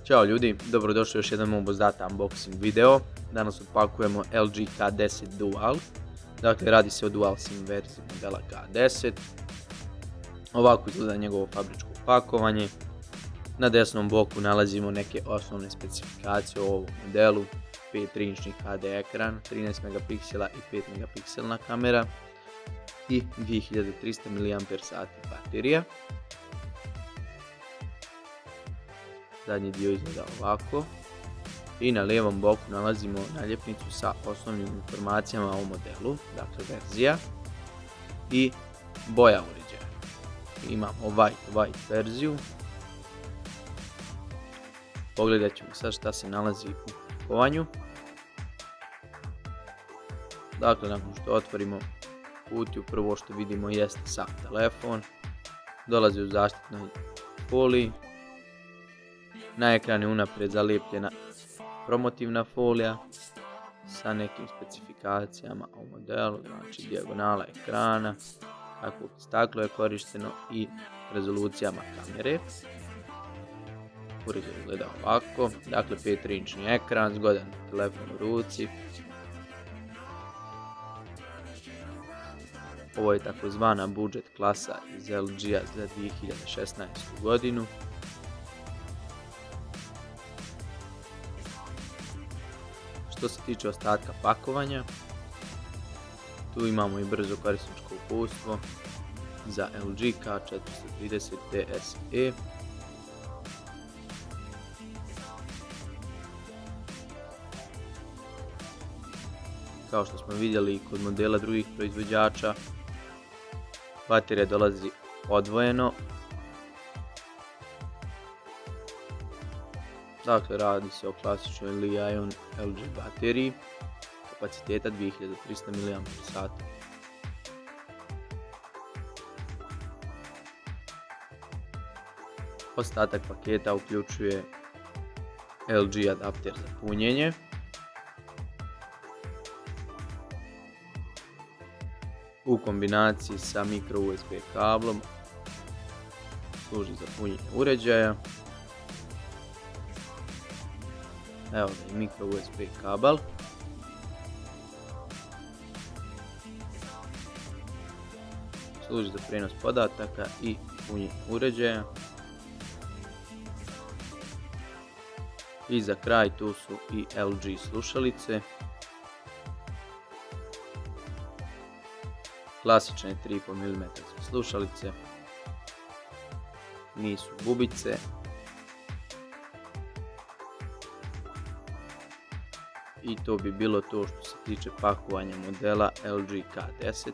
Ćao ljudi, dobrodošli u još jedan Mobos Data unboxing video. Danas odpakujemo LG K10 Dual. Dakle, radi se o Dual SIM verziji modela K10. Ovako izgleda njegovo fabričko pakovanje. Na desnom boku nalazimo neke osnovne specifikacije o ovom modelu. 5.3-inčni HD ekran, 13 megapiksela i 5 megapiksela kamera i 2300 mAh baterija. Zadnji dio izgleda ovako. I na lijevom boku nalazimo naljepnicu sa osnovnim informacijama o modelu, dakle verzija i boja uređaja. Imamo white verziju. Pogledat ćemo sad šta se nalazi u pakovanju. Dakle, nakon što otvorimo kutiju, prvo što vidimo jeste sam telefon. Dolazi u zaštitnoj foliji. Na ekran je unaprijed zalijepljena promotivna folija sa nekim specifikacijama o modelu, znači dijagonala ekrana, kakvo staklo je korišteno i rezolucijama kamere. Uređaj izgleda ovako, dakle 5.3-inčni ekran, zgodan telefon u ruci. Ovo je takozvana budžet klasa iz LG-a za 2016. godinu. Što se tiče ostatka pakovanja, tu imamo i brzo korisničko uputstvo za LG K430T SE. Kao što smo vidjeli i kod modela drugih proizvođača, baterija dolazi odvojeno. Dakle, radi se o klasičnoj Li-ion LG bateriji kapaciteta 2300 mAh. Ostatak paketa uključuje LG adapter za punjenje, u kombinaciji sa micro USB kablom, služi za punjenje uređaja. Evo ga i micro USB kabel. Služi za prijenos podataka i punjenje uređaja. I za kraj tu su i LG slušalice. Klasične 3,5 mm slušalice. Nisu bubice. I to bi bilo to što se tiče pakovanja modela LG K10.